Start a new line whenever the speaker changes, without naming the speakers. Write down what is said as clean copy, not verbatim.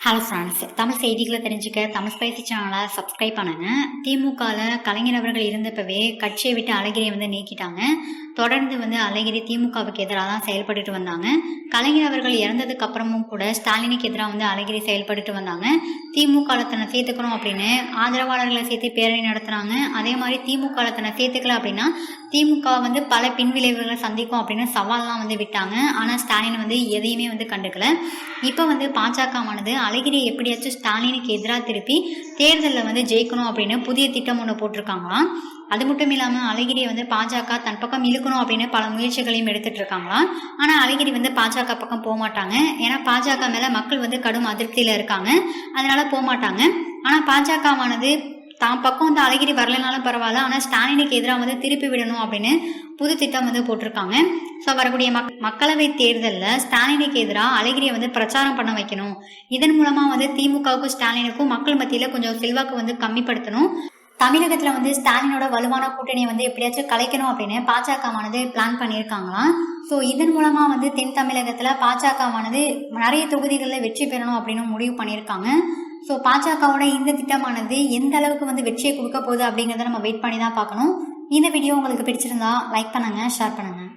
Hello friends, Tamil செய்திகளை தெரிஞ்சுக்க Tamil spicy சேனலை சப்ஸ்கிரைப் பண்ணுங்க. திமுகவில் கலைஞர் அவர்கள் இருந்தப்பவே கட்சியை விட்டு அழகிரியை நீக்கிட்டாங்க. தொடர்ந்து அழகிரி திமுகவுக்கு எதிராக தான் செயல்பட்டு வந்தாங்க. கலைஞர் அவர்கள் இறந்ததுக்கு அப்புறமும் கூட ஸ்டாலினுக்கு எதிராக அழகிரி செயல்பட்டு வந்தாங்க. திமுக தன்னை சேர்த்துக்கணும் அப்படின்னு ஆதரவாளர்களை சேர்த்து பேரணி நடத்துனாங்க. அதே மாதிரி திமுக தன்னை சேர்த்துக்கல அப்படின்னா திமுக பல பின்விளைவுகளை சந்திக்கும் அப்படின்னு சவால்லாம் விட்டாங்க. ஆனால் ஸ்டாலின் எதையுமே கண்டுக்கல. இப்போ பாஜகவானது அழகிரி எப்படியாச்சும் ஸ்டாலினுக்கு எதிராக திருப்பி தேர்தலில் ஜெயிக்கணும் அப்படின்னு புதிய திட்டம் ஒன்று போட்டிருக்காங்களாம். அது மட்டும் இல்லாமல் அழகிரியை பாஜக தன் பக்கம் இழுக்கணும் அப்படின்னு பல முயற்சிகளையும் எடுத்துட்டு இருக்காங்களாம். ஆனால் அழகிரி பாஜக பக்கம் போக மாட்டாங்க. ஏன்னா பாஜக மேலே மக்கள் கடும் அதிருப்தியில் இருக்காங்க. அதனால போக மாட்டாங்க. ஆனால் பாஜகவானது தான் பக்கம் அழகிரி வரலனாலும் பரவாயில்ல, ஆனால் ஸ்டாலினுக்கு எதிராக திருப்பி விடணும் அப்படின்னு புது திட்டம் போட்டிருக்காங்க. ஸோ வரக்கூடிய மக்களவை தேர்தலில் ஸ்டாலினுக்கு எதிராக அழகிரியை பிரச்சாரம் பண்ண வைக்கணும். இதன் மூலமாக திமுகவுக்கும் ஸ்டாலினுக்கும் மக்கள் மத்தியில் கொஞ்சம் செல்வாக்கு கம்மிப்படுத்தணும். தமிழகத்தில் ஸ்டாலினோட வலுவான கூட்டணியை எப்படியாச்சும் கலைக்கணும் அப்படின்னு பாஜகவானது பிளான் பண்ணியிருக்காங்களாம். ஸோ இதன் மூலமாக தென் தமிழகத்தில் பாஜகவானது நிறைய தொகுதிகளில் வெற்றி பெறணும் அப்படின்னு முடிவு பண்ணியிருக்காங்க. ஸோ பாஜகவோட இந்த திட்டமானது எந்த அளவுக்கு வெற்றியை கொடுக்க போகுது அப்படிங்கிறத நம்ம வெயிட் பண்ணி தான் பார்க்கணும். இந்த வீடியோ உங்களுக்கு பிடிச்சிருந்தா லைக் பண்ணுங்கள், ஷேர் பண்ணுங்கள்.